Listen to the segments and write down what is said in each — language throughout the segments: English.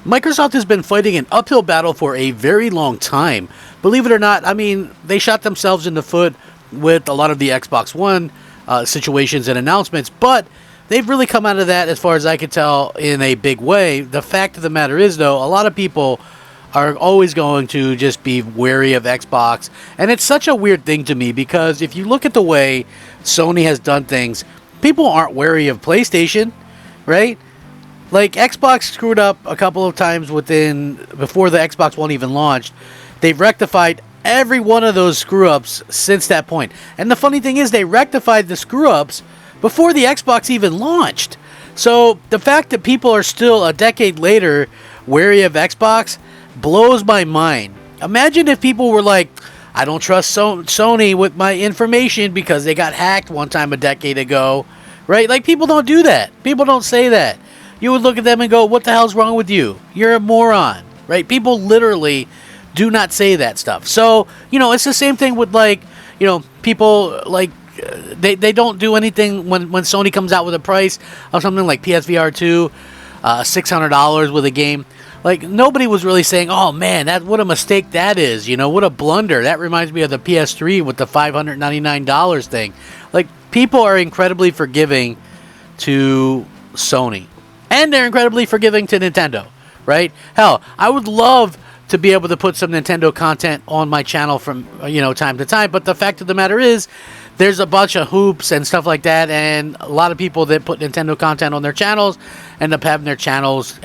Microsoft has been fighting an uphill battle for a very long time. Believe it or not, I mean, they shot themselves in the foot with a lot of the Xbox One situations and announcements, but they've really come out of that, as far as I can tell, in a big way. The fact of the matter is, though, a lot of people are always going to just be wary of Xbox, and it's such a weird thing to me, because if you look at the way Sony has done things, people aren't wary of PlayStation, right? Like, Xbox screwed up a couple of times before the Xbox One even launched. They've rectified every one of those screw-ups since that point. And the funny thing is, they rectified the screw-ups before the Xbox even launched. So the fact that people are still a decade later wary of Xbox blows my mind. Imagine if people were like, I don't trust Sony with my information because they got hacked one time a decade ago, right? Like, people don't do that. People don't say that. You would look at them and go, what the hell's wrong with you? You're a moron, right? People literally do not say that stuff. So, it's the same thing with, like, people, like, they don't do anything when Sony comes out with a price of something like PSVR 2, $600 with a game. Like, nobody was really saying, oh man, what a mistake that is, what a blunder. That reminds me of the PS3 with the $599 thing. Like, people are incredibly forgiving to Sony. And they're incredibly forgiving to Nintendo, right? Hell, I would love to be able to put some Nintendo content on my channel from, time to time. But the fact of the matter is, there's a bunch of hoops and stuff like that. And a lot of people that put Nintendo content on their channels end up having their channels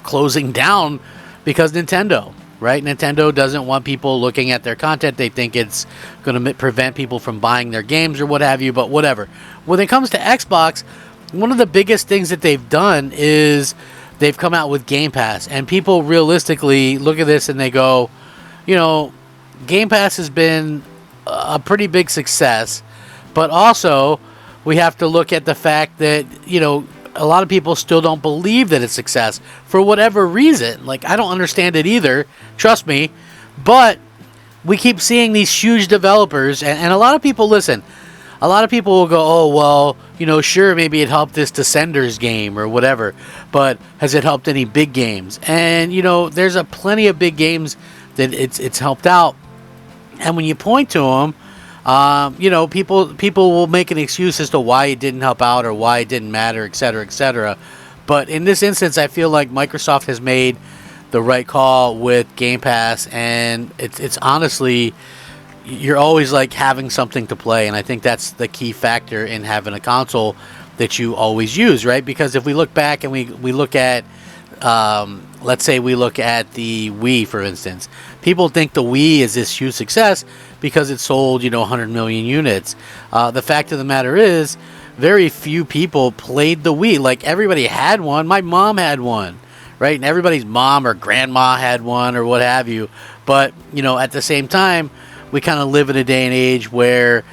closing down because Nintendo, right? Nintendo doesn't want people looking at their content. They think it's going to prevent people from buying their games or what have you, but whatever. When it comes to Xbox, one of the biggest things that they've done is they've come out with Game Pass, and people realistically look at this and they go, Game Pass has been a pretty big success, but also we have to look at the fact that, a lot of people still don't believe that it's success for whatever reason. Like, I don't understand it either, trust me, but we keep seeing these huge developers, and a lot of people, listen, a lot of people will go, oh, well, sure, maybe it helped this Descenders game or whatever, but has it helped any big games? And, there's a plenty of big games that it's helped out. And when you point to them, people will make an excuse as to why it didn't help out or why it didn't matter, et cetera, et cetera. But in this instance, I feel like Microsoft has made the right call with Game Pass, and it's honestly, you're always like having something to play, and I think that's the key factor in having a console that you always use, right? Because if we look back and we look at, let's say we look at the Wii, for instance, people think the Wii is this huge success because it sold, 100 million units. The fact of the matter is, very few people played the Wii. Like, everybody had one. My mom had one, right? And everybody's mom or grandma had one or what have you. But, at the same time, we kind of live in a day and age where,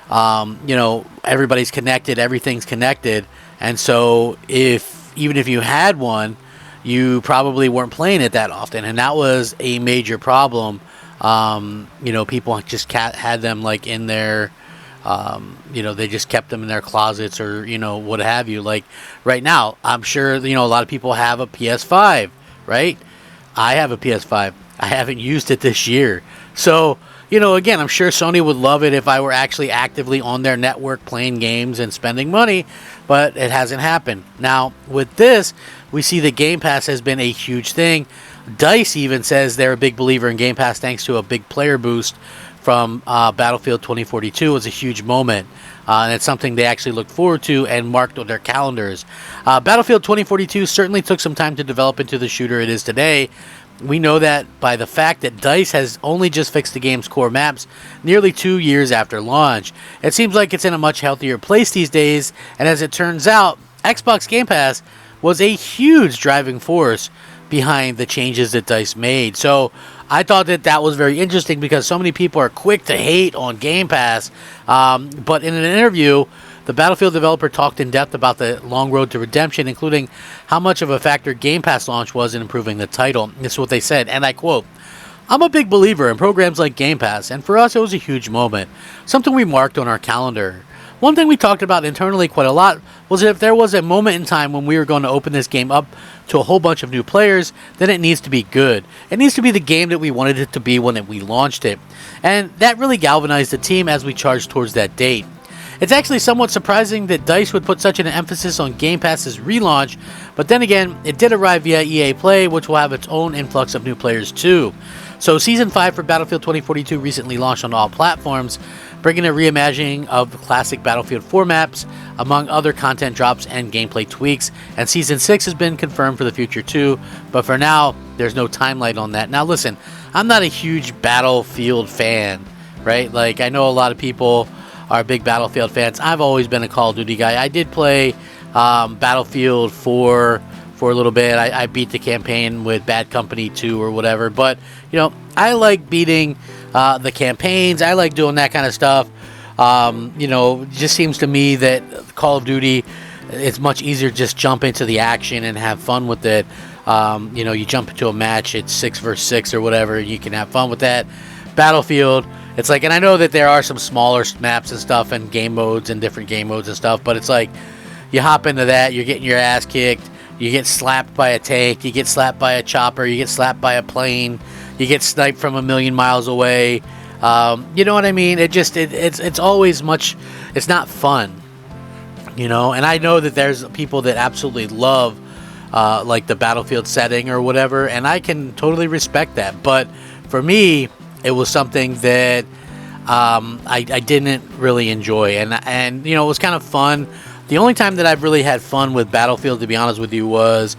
everybody's connected, everything's connected. And so even if you had one, you probably weren't playing it that often. And that was a major problem. People just had them like in their, they just kept them in their closets or, what have you. Like right now, I'm sure, a lot of people have a PS5, right? I have a PS5. I haven't used it this year. So, again, I'm sure Sony would love it if I were actually actively on their network playing games and spending money, but it hasn't happened. Now, with this, we see that Game Pass has been a huge thing. DICE even says they're a big believer in Game Pass thanks to a big player boost from Battlefield 2042. It was a huge moment, and it's something they actually looked forward to and marked on their calendars. Battlefield 2042 certainly took some time to develop into the shooter it is today. We know that by the fact that DICE has only just fixed the game's core maps nearly 2 years after launch. It seems like it's in a much healthier place these days, and as it turns out, Xbox Game Pass was a huge driving force behind the changes that DICE made. So I thought that was very interesting because so many people are quick to hate on Game Pass, but in an interview, the Battlefield developer talked in depth about the long road to redemption, including how much of a factor Game Pass launch was in improving the title. This is what they said, and I quote, "I'm a big believer in programs like Game Pass, and for us it was a huge moment, something we marked on our calendar. One thing we talked about internally quite a lot was that if there was a moment in time when we were going to open this game up to a whole bunch of new players, then it needs to be good. It needs to be the game that we wanted it to be when we launched it. And that really galvanized the team as we charged towards that date. It's actually somewhat surprising that DICE would put such an emphasis on Game Pass's relaunch, but then again, it did arrive via EA Play, which will have its own influx of new players too. So Season 5 for Battlefield 2042 recently launched on all platforms, bringing a reimagining of the classic Battlefield 4 maps, among other content drops and gameplay tweaks, and Season 6 has been confirmed for the future too, but for now, there's no timeline on that. Now listen, I'm not a huge Battlefield fan, right? Like, I know a lot of people are big Battlefield fans. I've always been a Call of Duty guy. I did play Battlefield 4 for a little bit. I beat the campaign with Bad Company 2 or whatever, but, you know, I like beating the campaigns. I like doing that kind of stuff. You know, it just seems to me that Call of Duty, it's much easier to just jump into the action and have fun with it. You know, you jump into a match, it's 6 versus 6 or whatever, you can have fun with that. Battlefield, it's like, and I know that there are some smaller maps and stuff and game modes and different game modes and stuff, but it's like, you hop into that, you're getting your ass kicked, you get slapped by a tank, you get slapped by a chopper, you get slapped by a plane, you get sniped from a million miles away. You know what I mean? It's always much, it's not fun, you know. And I know that there's people that absolutely love like the Battlefield setting or whatever, and I can totally respect that. But for me, it was something that I didn't really enjoy, and you know, it was kind of fun. The only time that I've really had fun with Battlefield, to be honest with you, was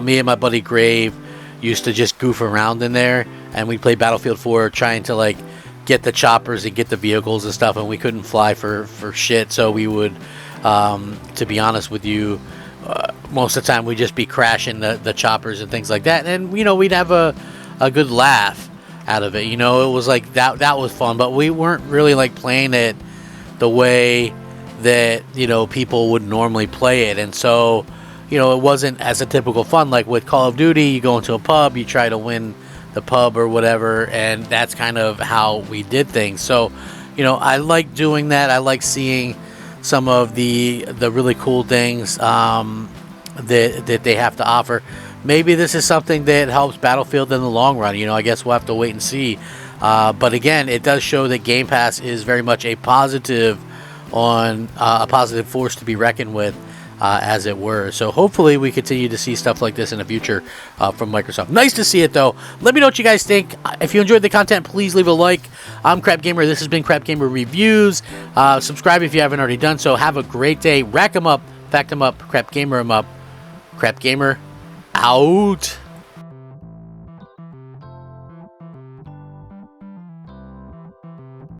me and my buddy Grave used to just goof around in there, and we'd play Battlefield 4 trying to like get the choppers and get the vehicles and stuff, and we couldn't fly for shit, so we would, to be honest with you, most of the time we'd just be crashing the choppers and things like that, and you know, we'd have a good laugh out of it. You know, it was like that was fun, but we weren't really like playing it the way that, you know, people would normally play it. And so, you know, it wasn't as a typical fun. Like with Call of Duty, you go into a pub, you try to win the pub or whatever, and that's kind of how we did things. So, you know, I like doing that. I like seeing some of the really cool things that they have to offer. Maybe this is something that helps Battlefield in the long run. You know, I guess we'll have to wait and see. But again, it does show that Game Pass is very much a positive force to be reckoned with, as it were. So hopefully we continue to see stuff like this in the future from Microsoft. Nice to see it, though. Let me know what you guys think. If you enjoyed the content, please leave a like. I'm Crap Gamer. This has been Crap Gamer Reviews. Subscribe if you haven't already done so. Have a great day. Rack 'em up, fact 'em up, Crap Gamer 'em up. Crap Gamer out.